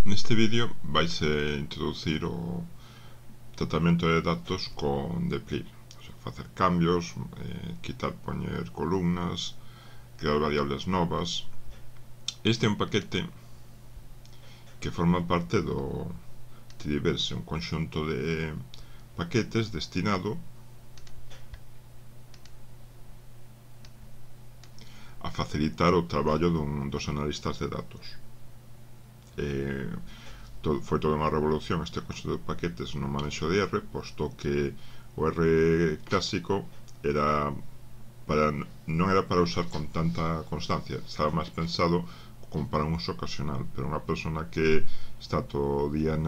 Neste vídeo vais introducir o tratamento de datos con dplyr, o sea, facer cambios, quitar, poñer columnas, crear variables novas. Este é un paquete que forma parte do Tidyverse, un conxunto de paquetes destinado a facilitar o traballo dos analistas de datos. Foi toda unha revolución este conxunto de paquetes no manexo de R, posto que o R clásico non era para usar con tanta constancia, estaba máis pensado como para un uso ocasional, pero unha persona que está todo o día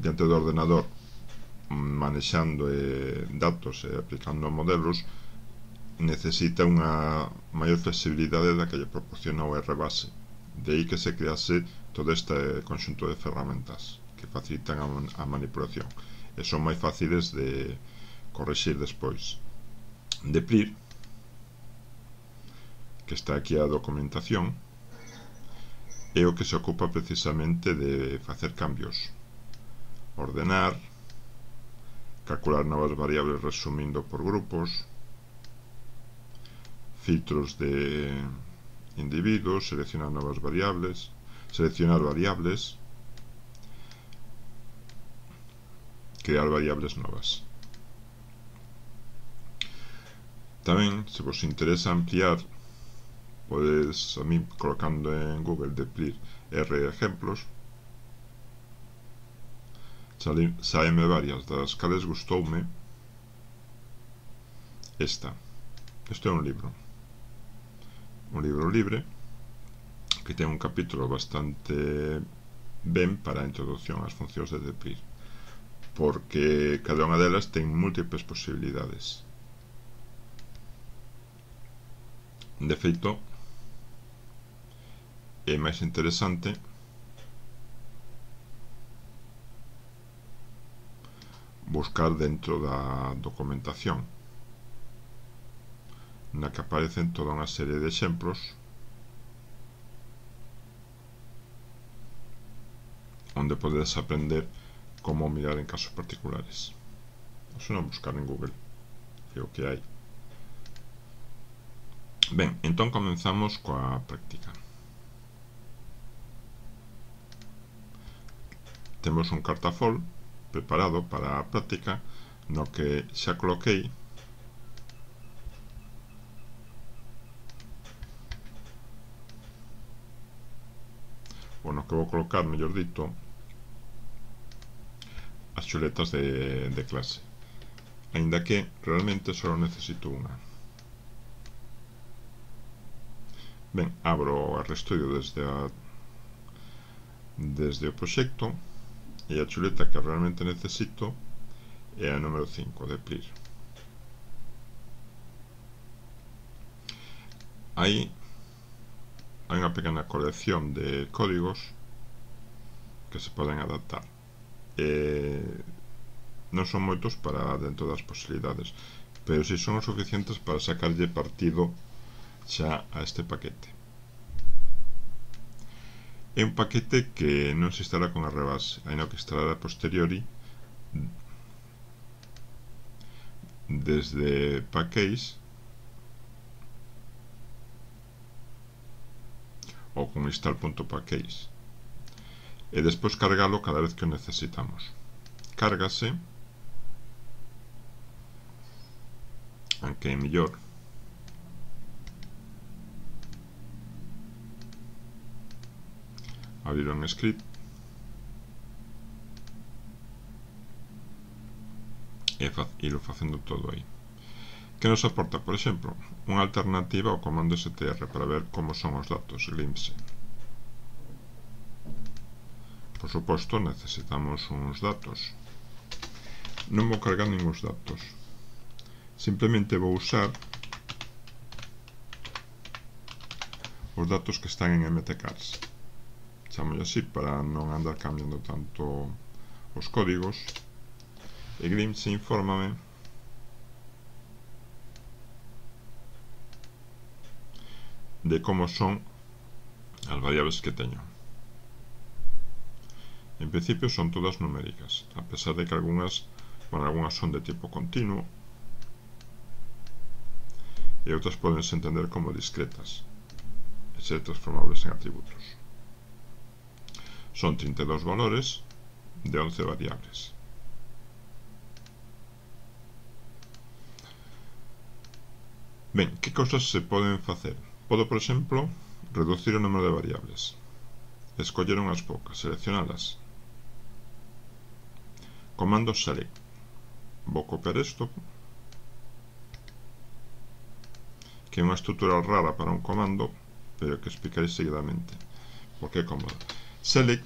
diante do ordenador manexando datos e aplicando modelos necesita unha maior flexibilidade da que lle proporciona o R base. De aí que se crease todo este conxunto de ferramentas que facilitan a manipulación e son máis fáciles de correxir despois. dplyr, que está aquí a documentación, é o que se ocupa precisamente de facer cambios, ordenar, calcular novas variables resumindo por grupos, filtros de individuos, seleccionar novas variables, seleccionar variables, crear variables novas. Tamén, se vos interesa ampliar, podes a mí colocando en Google dplyr R exemplos, saeme varias, das cales gustoume esta. Isto é un libro libre que ten un capítulo bastante ben para a introducción ás funcións de dplyr, porque cada unha delas ten múltiples posibilidades. De feito, é máis interesante buscar dentro da documentación, na que aparecen toda unha serie de exemplos onde podes aprender como mirar en casos particulares. Ou non buscar en Google, que é o que hai. Ben, entón comenzamos coa práctica. Temos un cartafol preparado para a práctica no que xa coloquei ou no que vou colocar, mellor dito, as chuletas de clase, aínda que realmente só necesito unha. Ben, abro o RStudio desde o proxecto e a chuleta que realmente necesito é a número 5, dplyr. Aí hai unha pequena colección de códigos que se poden adaptar. Non son moitos para dentro das posibilidades, pero si son os suficientes para sacarlle partido xa a este paquete. É un paquete que non se instala con rbase, aínda que instalar a posteriori desde package ou con install.package e despois cargalo cada vez que o necesitamos. Cárgase, aunque é mellor abrir un script e irlo facendo todo aí. Que nos aporta, por exemplo, unha alternativa ao comando str para ver como son os datos glimpse. Por suposto, necesitamos uns datos. Non vou cargar ningúns datos, simplemente vou usar os datos que están en mtcars. Chamo así para non andar cambiando tanto os códigos. E glimpse infórmame de como son as variables que teño. En principio son todas numéricas, a pesar de que algunas son de tipo continuo y otras pueden entender como discretas y ser transformables en atributos. Son 32 valores de 11 variables. Ben, que cousas se poden facer? Podo, por exemplo, reducir o número de variables, escoller unhas poucas, seleccionalas. Comando select. Vou copiar isto, que é unha estrutura rara para un comando, pero que explicarei seguidamente porque é cómodo. Select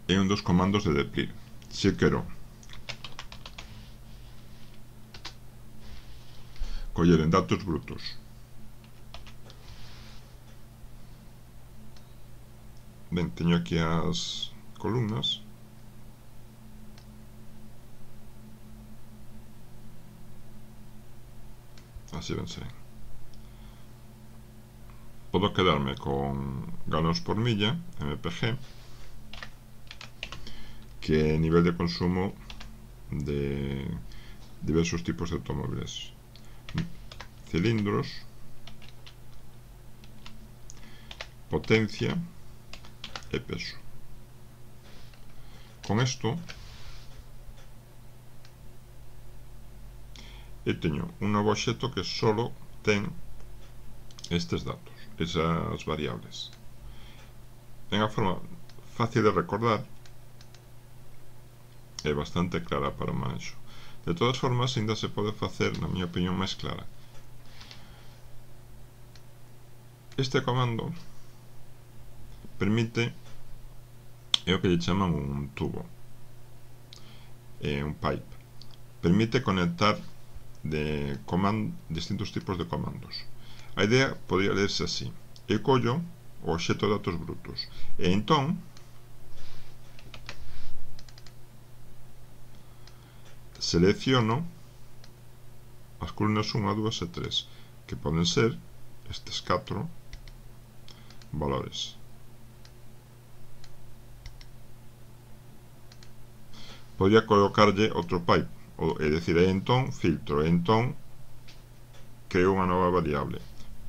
é un dos comandos de deplir. Se eu quero coller en datos brutos ben, teño aquí as columnas así ben se ven. Podo quedarme con galos por milla, MPG, que é nivel de consumo de diversos tipos de automóviles, cilindros, potencia e peso. Con isto eu teño un novo obxecto que solo ten estes datos, esas variables. É unha forma fácil de recordar e bastante clara para o manexo. De todas formas, ainda se pode facer, na miña opinión, máis clara. Este comando permite, é o que lle chaman un tubo, un pipe. Permite conectar distintos tipos de comandos. A idea podría lerse así: eu collo o obxecto de datos brutos e entón selecciono as columnas 1, 2 e 3, que poden ser estes 4 valores. Podría colocarlle outro pipe, é dicir, entón filtro, entón creo unha nova variable,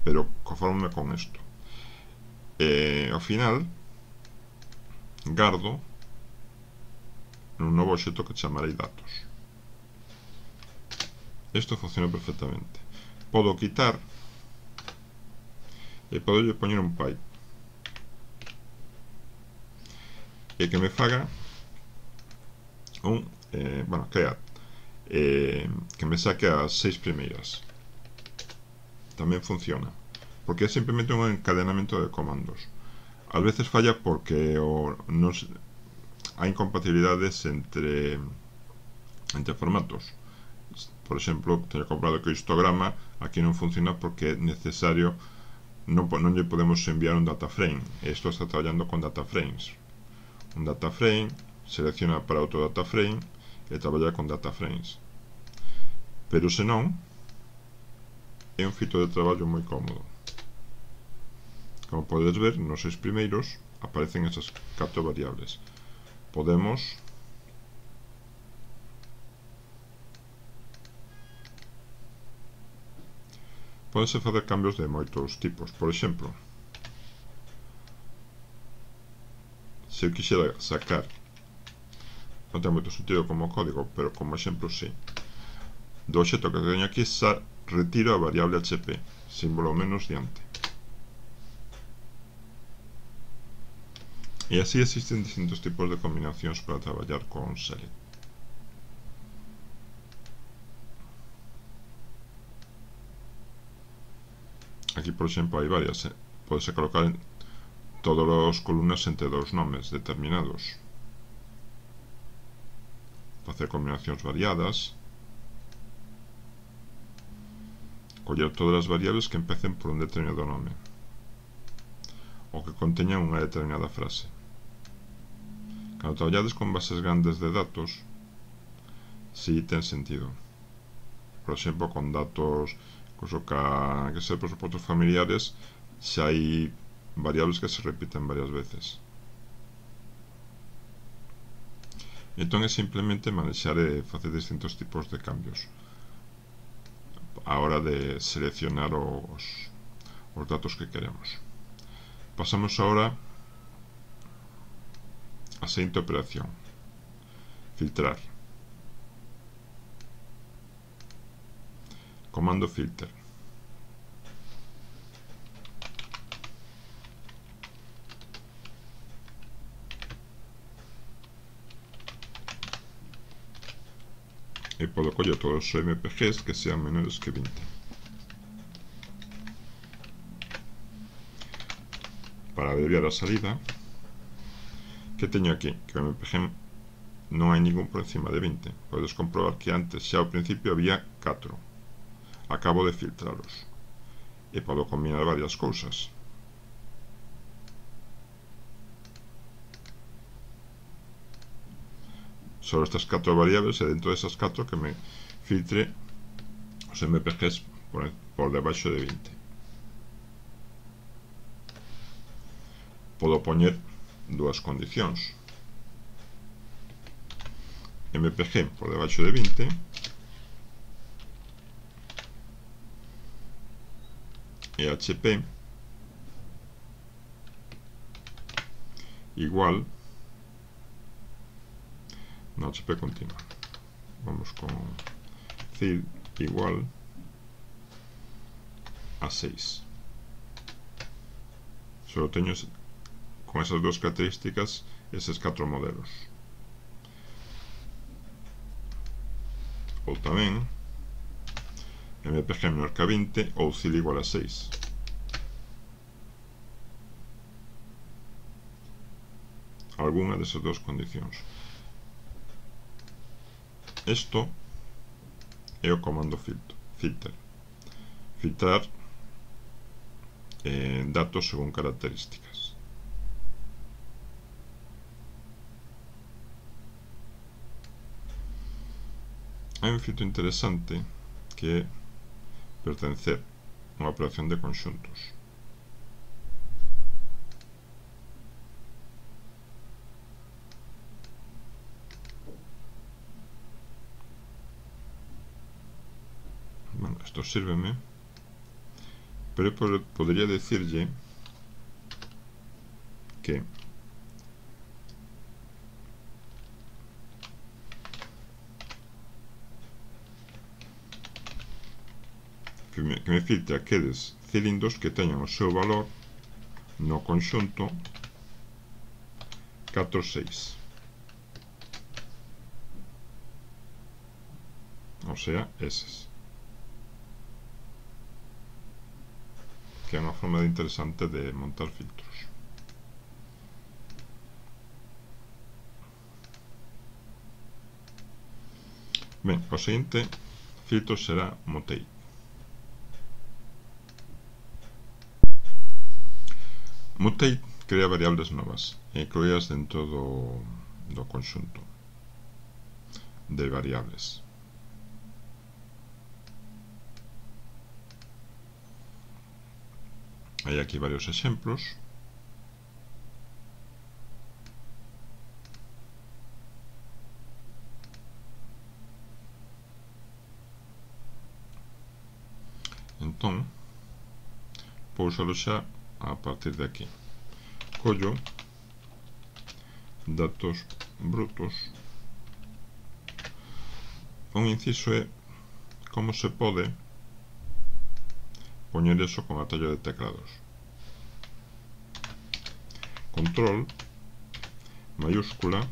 pero conforme con isto. Ao final gardo nun novo obxecto que chamarei datos. Isto funciona perfectamente. Podo quitar e podo poñer un pipe e que me faga un crear que me saque as 6 primeiras. Tamén funciona porque é simplemente un encadenamento de comandos. Ás veces falla porque hai incompatibilidades entre formatos. Por exemplo, teño comprado que o histograma aquí non funciona porque é necesario, non lle podemos enviar un data frame. Isto está traballando con data frames. Un data frame selecciona para outro data frame e traballa con data frames. Pero senón é un fito de traballo moi cómodo. Como podes ver, nos 6 primeiros aparecen esas 4 variables. Podemos Pódense facer cambios de moitos tipos. Por exemplo, se eu quixera sacar, non ten moito sentido como código, pero como exemplo sí, do obxecto que teño aquí retiro a variable HP, símbolo menos diante. E así existen distintos tipos de combinacións para traballar con select. Aquí, por exemplo, hai varias. Podese colocar todas as columnas entre dos nomes determinados. Facer combinacións variadas. Coller todas as variables que empecen por un determinado nome ou que conteñan unha determinada frase. Cando traballades con bases grandes de datos, si ten sentido. Por exemplo, con datos que ser por suposto familiares, se hai variables que se repiten varias veces. Entón é simplemente manexar e facer distintos tipos de cambios a hora de seleccionar os datos que queremos. Pasamos ahora a seguinte operación: filtrar. Comando filter. E podo coller todos os MPGs que sean menores que 20. Para abreviar a salida, que teño aquí? Que o MPG non hai ningún por encima de 20. Podes comprobar que antes xa ao principio había 4. Acabo de filtralos. E podo combinar varias cousas. Sobre estas 4 variables e dentro desas 4 que me filtre os MPGs por debaixo de 20. Podo poñer dúas condicións: MPG por debaixo de 20 e HP igual no HP continua. Vamos con CID igual a 6. Solo teño con esas dos características eses 4 modelos. Ou tamén MPG menor que a 20 ou CID igual a 6. Alguna desas dos condicións. Isto é o comando filter. Filtrar datos según características. Hai un filtro interesante que é pertencer a unha operación de conxuntos. Bueno, isto sírveme, pero podría decirlle que me filtre aqueles cilindros que teñan o seu valor no conxunto 4, 6. O sea, eses. Que é unha forma interesante de montar filtros. Ben, o seguinte filtro será mutate. Mutate crea variables novas e incluías dentro do conxunto de variables. Hai aquí varios exemplos. Entón, vou usalo xa a partir de aquí. Collo datos brutos. Un inciso é como se pode poñer eso con atallo de teclados. Control mayúscula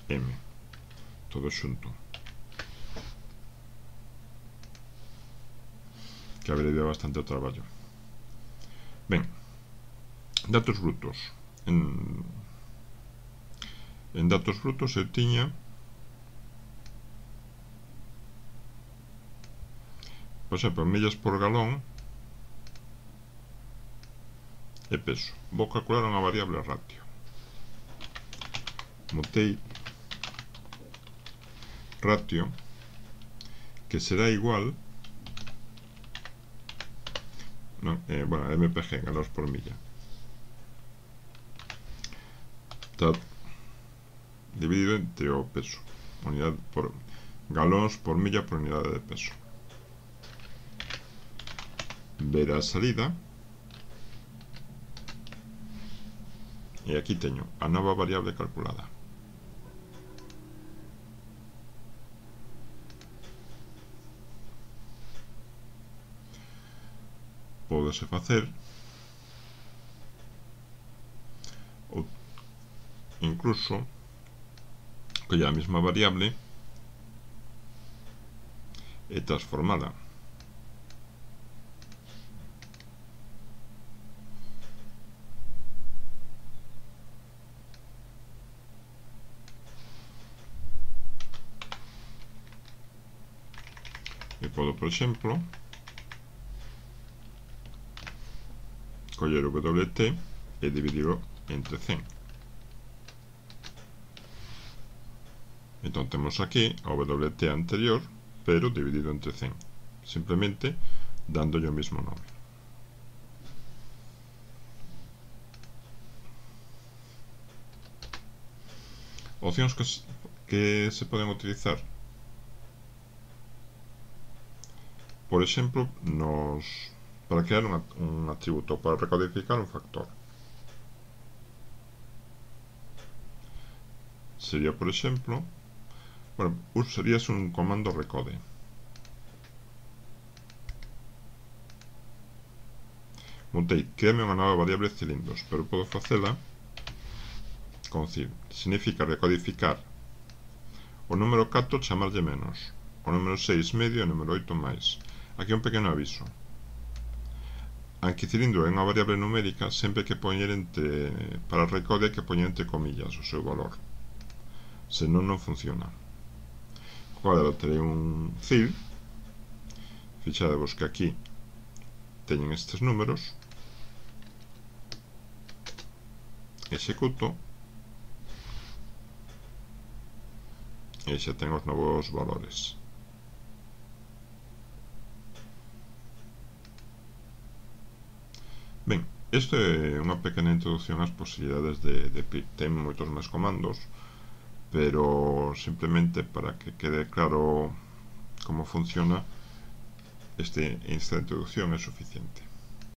M, todo xunto, que abrevia bastante o traballo. Ben, datos brutos. En datos brutos eu tiña, por exemplo, millas por galón e peso. Vou calcular unha variable ratio. Mutate ratio, que será igual no, bueno, MPG, galóns por milla. Está dividido entre o peso, unidad por galóns por milla por unidade de peso. Ver a salida, e aquí teño a nova variable calculada. Pódese facer ou incluso coller a mesma variable e transformala. E podo, por exemplo, coller o WT e dividirlo entre 100. Entón temos aquí a WT anterior, pero dividido entre 100, simplemente dándolle o mismo nome. Opcións que se poden utilizar, por exemplo, para crear un atributo, para recodificar un factor. Sería, por exemplo, bueno, usarías un comando recode. Montei, créame unha nova variable cilindros, pero podo facela con cil. Significa recodificar o número 4 chamarlle menos, o número 6 medio e o número 8 máis. Aquí un pequeno aviso. Aunque cilindro é unha variable numérica, sempre que poñer para recode hai que poñer entre comillas o seu valor, senón non funciona. Agora terei un cil, fixadevos que aquí teñen estes números, executo e xa ten os novos valores. Ben, isto é unha pequena introducción ás posibilidades de PIR. Ten moitos máis comandos, pero simplemente para que quede claro como funciona, esta introducción é suficiente.